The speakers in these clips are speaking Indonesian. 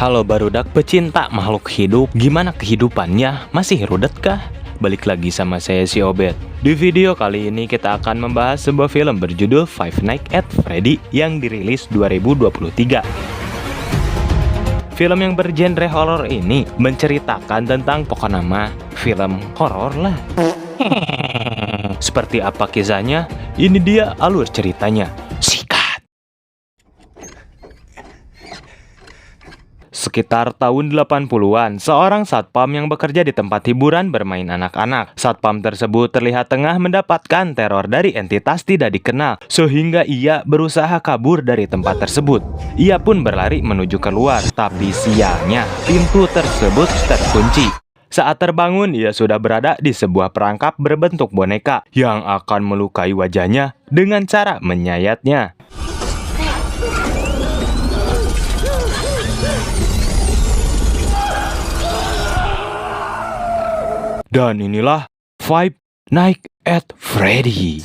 Halo barudak pecinta makhluk hidup, gimana kehidupannya? Masih rudetkah? Balik lagi sama saya si Obet. Di video kali ini kita akan membahas sebuah film berjudul Five Nights at Freddy yang dirilis 2023. Film yang bergenre horor ini menceritakan tentang pokok nama film horor lah. Seperti apa kisahnya? Ini dia alur ceritanya. Sekitar tahun 80-an, seorang satpam yang bekerja di tempat hiburan bermain anak-anak. Satpam tersebut terlihat tengah mendapatkan teror dari entitas tidak dikenal, sehingga ia berusaha kabur dari tempat tersebut. Ia pun berlari menuju keluar, tapi sialnya pintu tersebut terkunci. Saat terbangun, ia sudah berada di sebuah perangkap berbentuk boneka yang akan melukai wajahnya dengan cara menyayatnya. Dan inilah Five Nights at Freddy.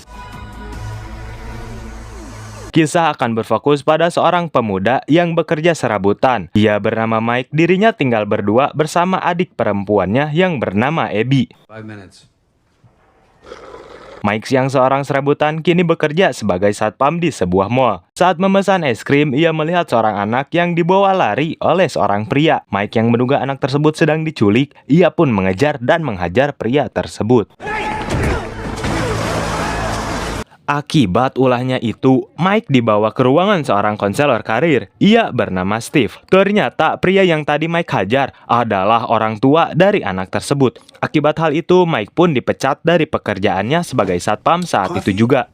Kisah akan berfokus pada seorang pemuda yang bekerja serabutan. Ia bernama Mike, dirinya tinggal berdua bersama adik perempuannya yang bernama Abby. 5 minutes. Mike yang seorang serabutan kini bekerja sebagai satpam di sebuah mall. Saat memesan es krim, ia melihat seorang anak yang dibawa lari oleh seorang pria. Mike yang menduga anak tersebut sedang diculik, ia pun mengejar dan menghajar pria tersebut. Akibat ulahnya itu, Mike dibawa ke ruangan seorang konselor karir. Ia bernama Steve. Ternyata pria yang tadi Mike hajar adalah orang tua dari anak tersebut. Akibat hal itu, Mike pun dipecat dari pekerjaannya sebagai satpam saat itu juga.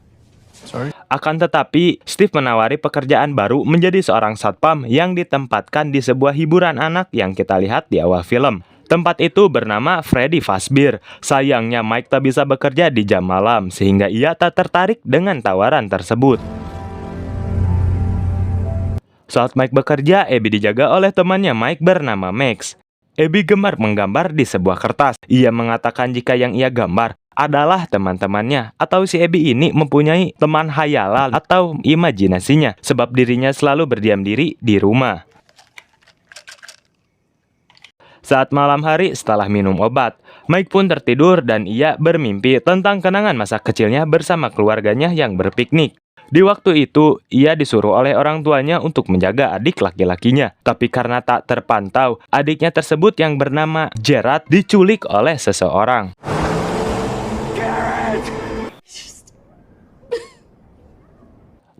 Akan tetapi, Steve menawari pekerjaan baru menjadi seorang satpam yang ditempatkan di sebuah hiburan anak yang kita lihat di awal film. Tempat itu bernama Freddy Fazbear. Sayangnya Mike tak bisa bekerja di jam malam, sehingga ia tak tertarik dengan tawaran tersebut. Saat Mike bekerja, Abby dijaga oleh temannya Mike bernama Max. Abby gemar menggambar di sebuah kertas. Ia mengatakan jika yang ia gambar adalah teman-temannya, atau si Abby ini mempunyai teman hayalan atau imajinasinya, sebab dirinya selalu berdiam diri di rumah. Saat malam hari setelah minum obat, Mike pun tertidur dan ia bermimpi tentang kenangan masa kecilnya bersama keluarganya yang berpiknik. Di waktu itu, ia disuruh oleh orang tuanya untuk menjaga adik laki-lakinya. Tapi karena tak terpantau, adiknya tersebut yang bernama Gerard diculik oleh seseorang.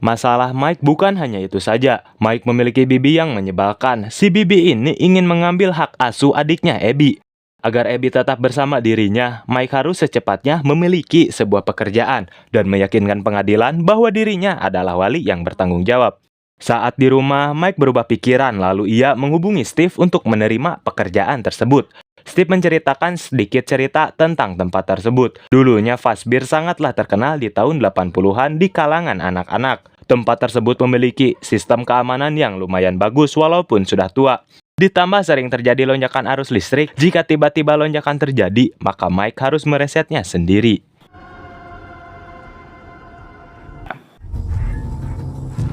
Masalah Mike bukan hanya itu saja. Mike memiliki bibi yang menyebalkan. Si bibi ini ingin mengambil hak asuh adiknya Abby. Agar Abby tetap bersama dirinya, Mike harus secepatnya memiliki sebuah pekerjaan dan meyakinkan pengadilan bahwa dirinya adalah wali yang bertanggung jawab. Saat di rumah, Mike berubah pikiran lalu ia menghubungi Steve untuk menerima pekerjaan tersebut. Steve menceritakan sedikit cerita tentang tempat tersebut. Dulunya Fazbear sangatlah terkenal di tahun 80-an di kalangan anak-anak. Tempat tersebut memiliki sistem keamanan yang lumayan bagus walaupun sudah tua. Ditambah sering terjadi lonjakan arus listrik. Jika tiba-tiba lonjakan terjadi, maka Mike harus meresetnya sendiri.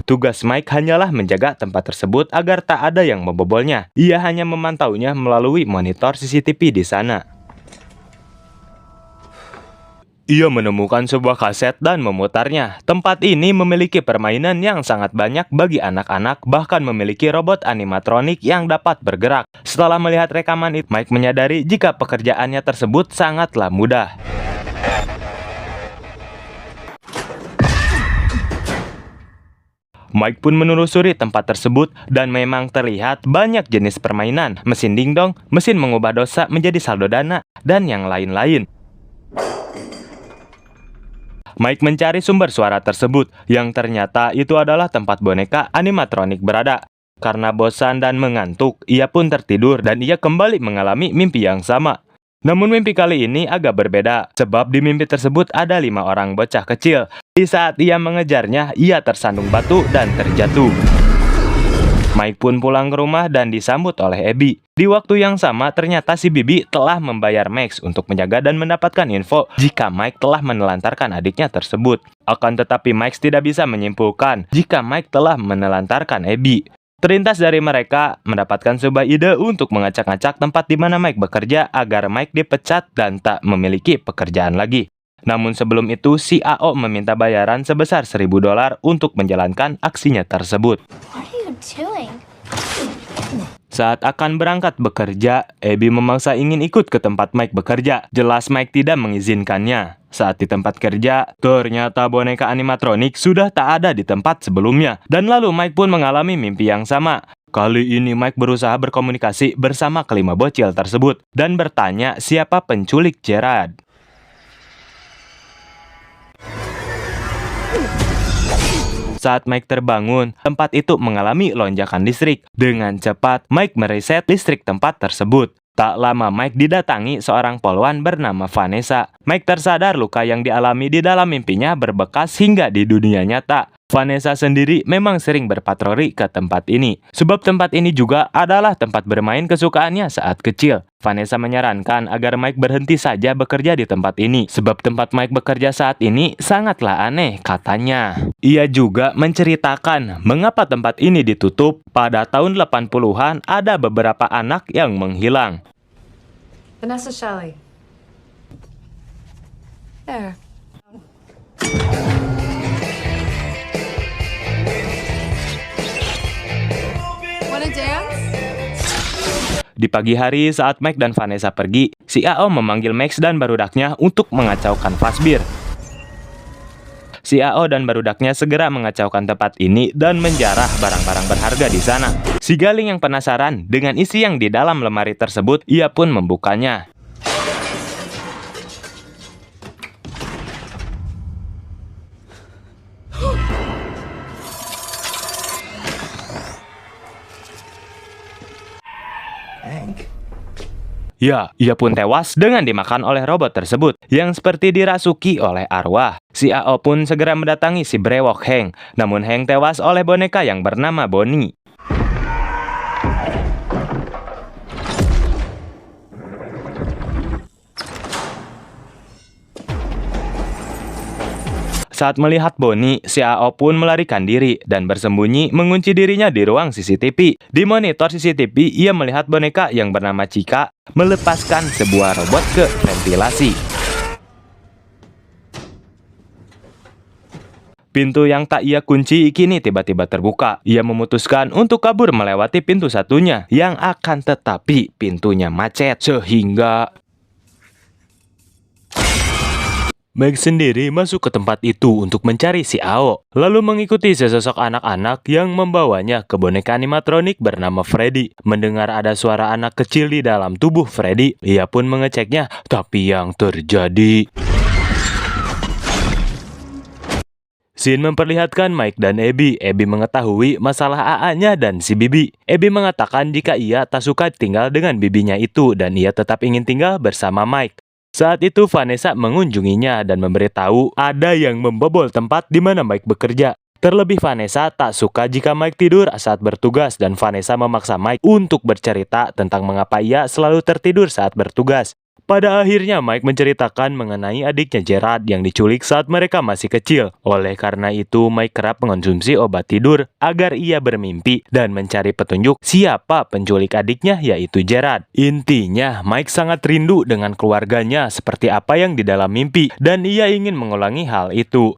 Tugas Mike hanyalah menjaga tempat tersebut agar tak ada yang membobolnya. Ia hanya memantaunya melalui monitor CCTV di sana. Ia menemukan sebuah kaset dan memutarnya. Tempat ini memiliki permainan yang sangat banyak bagi anak-anak, bahkan memiliki robot animatronik yang dapat bergerak. Setelah melihat rekaman itu, Mike menyadari jika pekerjaannya tersebut sangatlah mudah. Mike pun menelusuri tempat tersebut dan memang terlihat banyak jenis permainan, mesin dingdong, mesin mengubah dosa menjadi saldo dana, dan yang lain-lain. Mike mencari sumber suara tersebut, yang ternyata itu adalah tempat boneka animatronik berada. Karena bosan dan mengantuk, ia pun tertidur dan ia kembali mengalami mimpi yang sama. Namun mimpi kali ini agak berbeda, sebab di mimpi tersebut ada 5 orang bocah kecil. Di saat ia mengejarnya, ia tersandung batu dan terjatuh. Mike pun pulang ke rumah dan disambut oleh Abby. Di waktu yang sama, ternyata si bibi telah membayar Max untuk menjaga dan mendapatkan info jika Mike telah menelantarkan adiknya tersebut. Akan tetapi Max tidak bisa menyimpulkan jika Mike telah menelantarkan Abby. Terlintas dari mereka mendapatkan sebuah ide untuk mengacak-ngacak tempat di mana Mike bekerja agar Mike dipecat dan tak memiliki pekerjaan lagi. Namun sebelum itu, si AO meminta bayaran sebesar $1.000 untuk menjalankan aksinya tersebut. What are you doing? Saat akan berangkat bekerja, Abby memaksa ingin ikut ke tempat Mike bekerja. Jelas Mike tidak mengizinkannya. Saat di tempat kerja, ternyata boneka animatronik sudah tak ada di tempat sebelumnya. Dan lalu Mike pun mengalami mimpi yang sama. Kali ini Mike berusaha berkomunikasi bersama kelima bocil tersebut dan bertanya siapa penculik Gerard. Saat Mike terbangun, tempat itu mengalami lonjakan listrik. Dengan cepat, Mike mereset listrik tempat tersebut. Tak lama Mike didatangi seorang polwan bernama Vanessa. Mike tersadar luka yang dialami di dalam mimpinya berbekas hingga di dunia nyata. Vanessa sendiri memang sering berpatroli ke tempat ini, sebab tempat ini juga adalah tempat bermain kesukaannya saat kecil. Vanessa menyarankan agar Mike berhenti saja bekerja di tempat ini, sebab tempat Mike bekerja saat ini sangatlah aneh, katanya. Ia juga menceritakan mengapa tempat ini ditutup. Pada tahun 80-an ada beberapa anak yang menghilang. Vanessa Shelley. There. Wanna dance? Di pagi hari saat Mike dan Vanessa pergi, si AO memanggil Max dan barudaknya untuk mengacaukan Fazbear. Si AO dan barudaknya segera mengacaukan tempat ini dan menjarah barang-barang berharga di sana. Si Galing yang penasaran dengan isi yang di dalam lemari tersebut, ia pun membukanya. Ya, ia pun tewas dengan dimakan oleh robot tersebut yang seperti dirasuki oleh arwah. Si AO pun segera mendatangi si brewok Hank, namun Hank tewas oleh boneka yang bernama Bonnie. Saat melihat Bonnie, si AO pun melarikan diri dan bersembunyi mengunci dirinya di ruang CCTV. Di monitor CCTV, ia melihat boneka yang bernama Chica melepaskan sebuah robot ke ventilasi. Pintu yang tak ia kunci kini tiba-tiba terbuka. Ia memutuskan untuk kabur melewati pintu satunya yang akan tetapi pintunya macet sehingga Mike sendiri masuk ke tempat itu untuk mencari si AO, lalu mengikuti sesosok anak-anak yang membawanya ke boneka animatronik bernama Freddy. Mendengar ada suara anak kecil di dalam tubuh Freddy, ia pun mengeceknya, tapi yang terjadi... Scene memperlihatkan Mike dan Abby. Abby mengetahui masalah AA-nya dan si Bibi. Abby mengatakan jika ia tak suka tinggal dengan bibinya itu dan ia tetap ingin tinggal bersama Mike. Saat itu Vanessa mengunjunginya dan memberitahu ada yang membobol tempat di mana Mike bekerja. Terlebih Vanessa tak suka jika Mike tidur saat bertugas dan Vanessa memaksa Mike untuk bercerita tentang mengapa ia selalu tertidur saat bertugas. Pada akhirnya Mike menceritakan mengenai adiknya Gerard yang diculik saat mereka masih kecil. Oleh karena itu Mike kerap mengonsumsi obat tidur agar ia bermimpi dan mencari petunjuk siapa penculik adiknya yaitu Gerard. Intinya Mike sangat rindu dengan keluarganya seperti apa yang di dalam mimpi dan ia ingin mengulangi hal itu.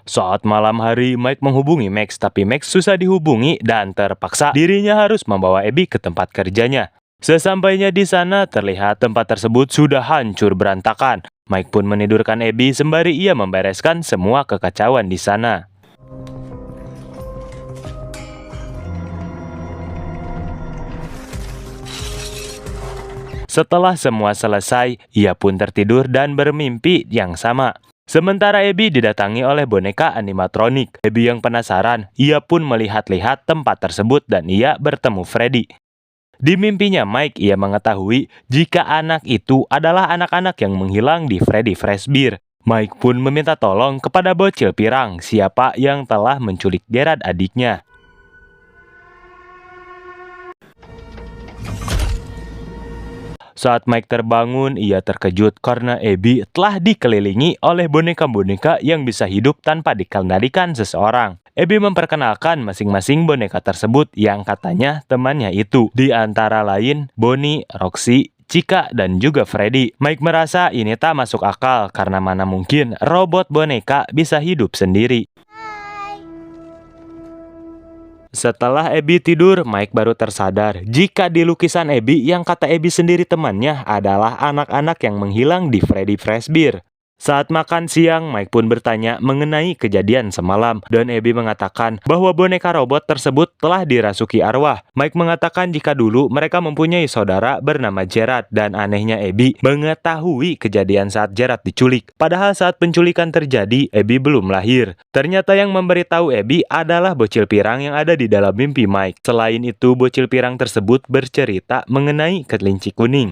Saat malam hari, Mike menghubungi Max, tapi Max susah dihubungi dan terpaksa dirinya harus membawa Abby ke tempat kerjanya. Sesampainya di sana, terlihat tempat tersebut sudah hancur berantakan. Mike pun menidurkan Abby sembari ia membereskan semua kekacauan di sana. Setelah semua selesai, ia pun tertidur dan bermimpi yang sama. Sementara Abby didatangi oleh boneka animatronik. Abby yang penasaran, ia pun melihat-lihat tempat tersebut dan ia bertemu Freddy. Di mimpinya Mike, ia mengetahui jika anak itu adalah anak-anak yang menghilang di Freddy Fazbear. Mike pun meminta tolong kepada bocil pirang siapa yang telah menculik Gerard adiknya. Saat Mike terbangun, ia terkejut karena Abby telah dikelilingi oleh boneka-boneka yang bisa hidup tanpa dikendalikan seseorang. Abby memperkenalkan masing-masing boneka tersebut yang katanya temannya itu. Di antara lain Bonnie, Roxy, Chica, dan juga Freddy. Mike merasa ini tak masuk akal karena mana mungkin robot boneka bisa hidup sendiri. Setelah Abby tidur, Mike baru tersadar jika di lukisan Abby yang kata Abby sendiri temannya adalah anak-anak yang menghilang di Freddy Fazbear. Saat makan siang, Mike pun bertanya mengenai kejadian semalam dan Abby mengatakan bahwa boneka robot tersebut telah dirasuki arwah. Mike mengatakan jika dulu mereka mempunyai saudara bernama Gerard dan anehnya Abby mengetahui kejadian saat Gerard diculik. Padahal saat penculikan terjadi, Abby belum lahir. Ternyata yang memberitahu Abby adalah bocil pirang yang ada di dalam mimpi Mike. Selain itu, bocil pirang tersebut bercerita mengenai kelinci kuning.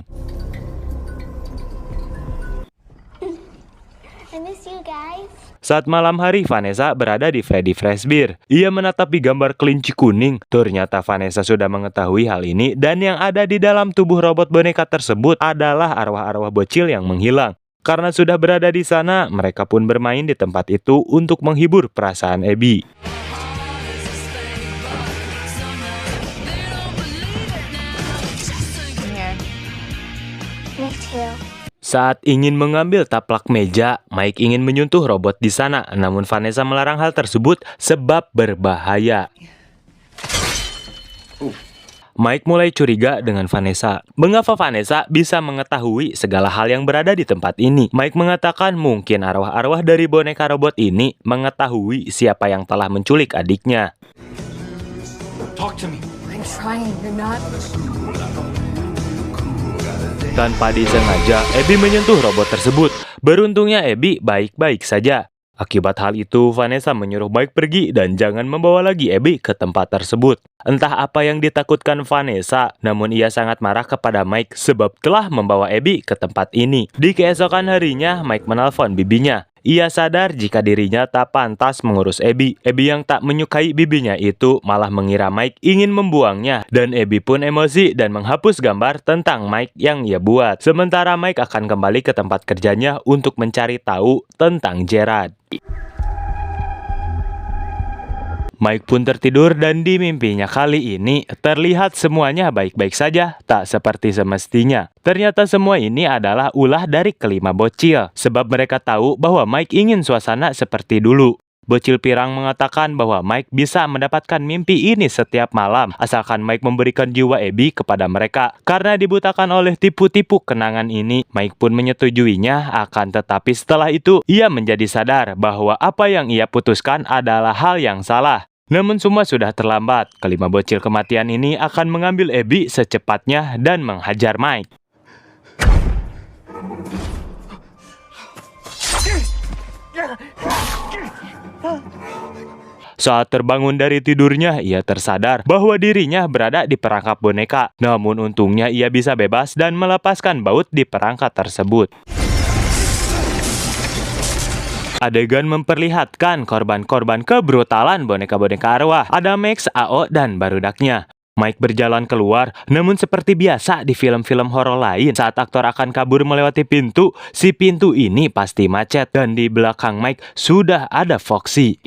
Saat malam hari, Vanessa berada di Freddy Fazbear. Ia menatapi gambar kelinci kuning. Ternyata Vanessa sudah mengetahui hal ini dan yang ada di dalam tubuh robot boneka tersebut adalah arwah-arwah bocil yang menghilang. Karena sudah berada di sana, mereka pun bermain di tempat itu untuk menghibur perasaan Abby. Saat ingin mengambil taplak meja, Mike ingin menyentuh robot di sana, namun Vanessa melarang hal tersebut sebab berbahaya. Mike mulai curiga dengan Vanessa. Mengapa Vanessa bisa mengetahui segala hal yang berada di tempat ini? Mike mengatakan mungkin arwah-arwah dari boneka robot ini mengetahui siapa yang telah menculik adiknya. Talk to me. I'm trying, you're not. Tanpa disengaja, Abby menyentuh robot tersebut. Beruntungnya Abby baik-baik saja. Akibat hal itu, Vanessa menyuruh Mike pergi dan jangan membawa lagi Abby ke tempat tersebut. Entah apa yang ditakutkan Vanessa, namun ia sangat marah kepada Mike sebab telah membawa Abby ke tempat ini. Di keesokan harinya, Mike menelpon bibinya. Ia sadar jika dirinya tak pantas mengurus Abby. Abby yang tak menyukai bibinya itu malah mengira Mike ingin membuangnya. Dan Abby pun emosi dan menghapus gambar tentang Mike yang ia buat. Sementara Mike akan kembali ke tempat kerjanya untuk mencari tahu tentang Gerard. Mike pun tertidur dan di mimpinya kali ini terlihat semuanya baik-baik saja, tak seperti semestinya. Ternyata semua ini adalah ulah dari kelima bocil, sebab mereka tahu bahwa Mike ingin suasana seperti dulu. Bocil pirang mengatakan bahwa Mike bisa mendapatkan mimpi ini setiap malam, asalkan Mike memberikan jiwa Abby kepada mereka. Karena dibutakan oleh tipu-tipu kenangan ini, Mike pun menyetujuinya, akan tetapi setelah itu ia menjadi sadar bahwa apa yang ia putuskan adalah hal yang salah. Namun semua sudah terlambat. Kelima bocil kematian ini akan mengambil Abby secepatnya dan menghajar Mike. Saat terbangun dari tidurnya, ia tersadar bahwa dirinya berada di perangkap boneka. Namun untungnya ia bisa bebas dan melepaskan baut di perangkat tersebut. Adegan memperlihatkan korban-korban kebrutalan boneka-boneka arwah. Ada Max, AO, dan barudaknya. Mike berjalan keluar, namun seperti biasa di film-film horor lain, saat aktor akan kabur melewati pintu, si pintu ini pasti macet. Dan di belakang Mike sudah ada Foxy.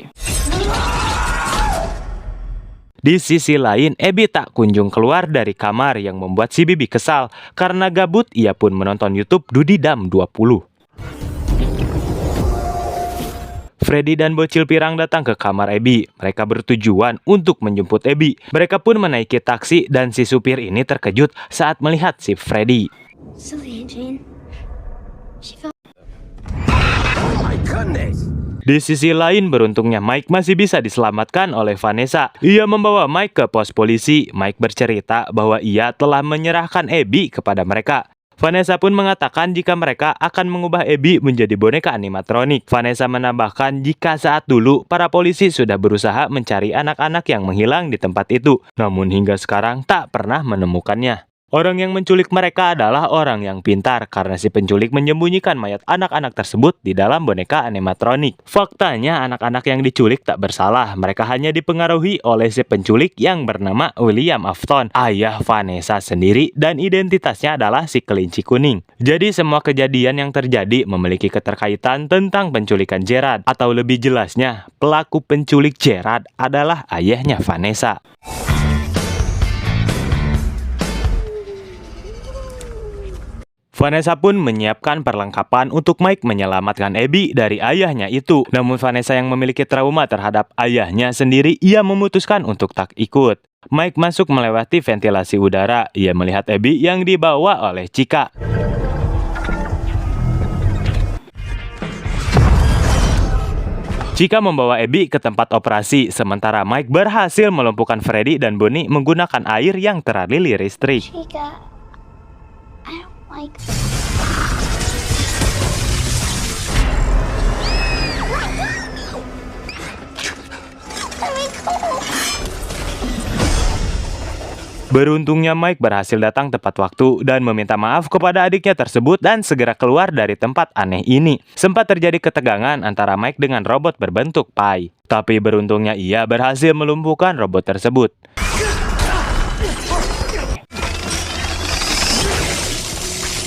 Di sisi lain, Abby tak kunjung keluar dari kamar yang membuat si bibi kesal. Karena gabut, ia pun menonton YouTube Dudidam 20. Freddy dan bocil pirang datang ke kamar Abby. Mereka bertujuan untuk menjemput Abby. Mereka pun menaiki taksi dan si supir ini terkejut saat melihat si Freddy. Di sisi lain, beruntungnya Mike masih bisa diselamatkan oleh Vanessa. Ia membawa Mike ke pos polisi. Mike bercerita bahwa ia telah menyerahkan Abby kepada mereka. Vanessa pun mengatakan jika mereka akan mengubah Abby menjadi boneka animatronik. Vanessa menambahkan jika saat dulu para polisi sudah berusaha mencari anak-anak yang menghilang di tempat itu, namun hingga sekarang tak pernah menemukannya. Orang yang menculik mereka adalah orang yang pintar karena si penculik menyembunyikan mayat anak-anak tersebut di dalam boneka animatronik. Faktanya anak-anak yang diculik tak bersalah, mereka hanya dipengaruhi oleh si penculik yang bernama William Afton, ayah Vanessa sendiri, dan identitasnya adalah si kelinci kuning. Jadi semua kejadian yang terjadi memiliki keterkaitan tentang penculikan Gerard, atau lebih jelasnya, pelaku penculik Gerard adalah ayahnya Vanessa. Vanessa pun menyiapkan perlengkapan untuk Mike menyelamatkan Abby dari ayahnya itu. Namun Vanessa yang memiliki trauma terhadap ayahnya sendiri, ia memutuskan untuk tak ikut. Mike masuk melewati ventilasi udara. Ia melihat Abby yang dibawa oleh Chica. Chica membawa Abby ke tempat operasi, sementara Mike berhasil melumpuhkan Freddy dan Bonnie menggunakan air yang teraliri listrik. Chica, I don't like Beruntungnya Mike berhasil datang tepat waktu dan meminta maaf kepada adiknya tersebut dan segera keluar dari tempat aneh ini. Sempat terjadi ketegangan antara Mike dengan robot berbentuk pai. Tapi beruntungnya ia berhasil melumpuhkan robot tersebut.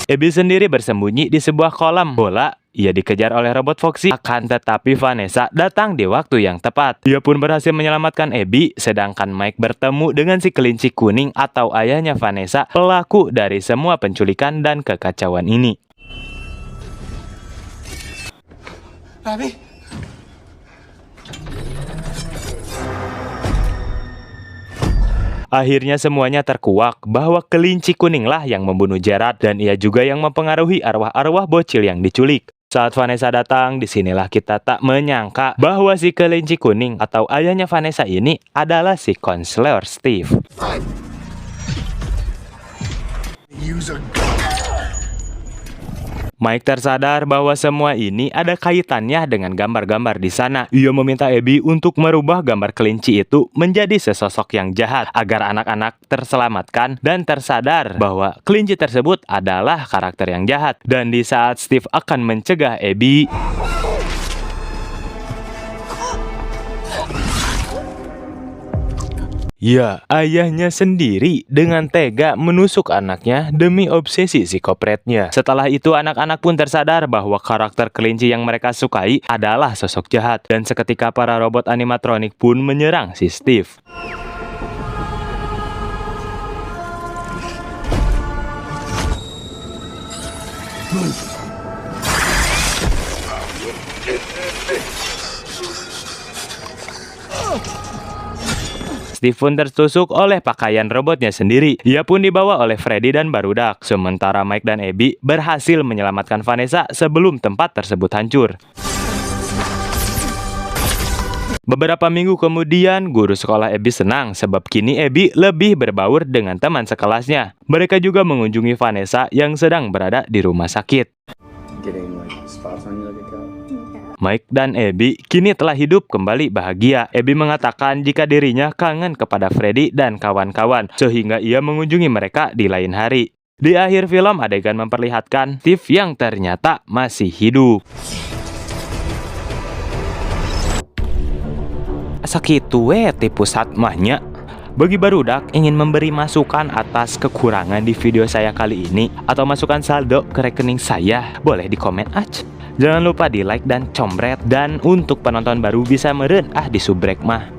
Abby sendiri bersembunyi di sebuah kolam bola. Ia dikejar oleh robot Foxy, akan tetapi Vanessa datang di waktu yang tepat. Dia pun berhasil menyelamatkan Abby, sedangkan Mike bertemu dengan si kelinci kuning atau ayahnya Vanessa, pelaku dari semua penculikan dan kekacauan ini. Abby? Akhirnya semuanya terkuak bahwa kelinci kuninglah yang membunuh Gerard dan ia juga yang mempengaruhi arwah-arwah bocil yang diculik. Saat Vanessa datang, disinilah kita tak menyangka bahwa si kelinci kuning atau ayahnya Vanessa ini adalah si konselor Steve. Use a gun. Mike tersadar bahwa semua ini ada kaitannya dengan gambar-gambar di sana. Ia meminta Abby untuk merubah gambar kelinci itu menjadi sesosok yang jahat agar anak-anak terselamatkan dan tersadar bahwa kelinci tersebut adalah karakter yang jahat. Dan di saat Steve akan mencegah Abby, ya, ayahnya sendiri dengan tega menusuk anaknya demi obsesi psikopatnya. Setelah itu anak-anak pun tersadar bahwa karakter kelinci yang mereka sukai adalah sosok jahat. Dan seketika para robot animatronik pun menyerang si Steve. Steve pun tertusuk oleh pakaian robotnya sendiri. Ia pun dibawa oleh Freddy dan barudak. Sementara Mike dan Abby berhasil menyelamatkan Vanessa sebelum tempat tersebut hancur. Beberapa minggu kemudian, guru sekolah Abby senang sebab kini Abby lebih berbaur dengan teman sekelasnya. Mereka juga mengunjungi Vanessa yang sedang berada di rumah sakit. Mike dan Abby kini telah hidup kembali bahagia. Abby mengatakan jika dirinya kangen kepada Freddy dan kawan-kawan, sehingga ia mengunjungi mereka di lain hari. Di akhir film, adegan memperlihatkan Steve yang ternyata masih hidup. Sakitu tipu satmahnya. Bagi barudak ingin memberi masukan atas kekurangan di video saya kali ini atau masukan saldo ke rekening saya, boleh di komen aja. Jangan lupa di like dan combret. Dan untuk penonton baru bisa meren di subrek mah.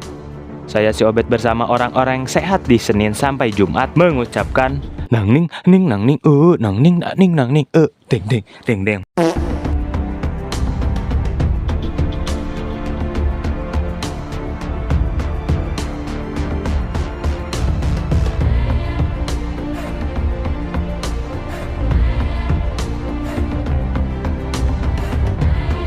Saya si Obet bersama orang-orang sehat di Senin sampai Jumat mengucapkan nang ning nang ning nang ning ding ding ding ding.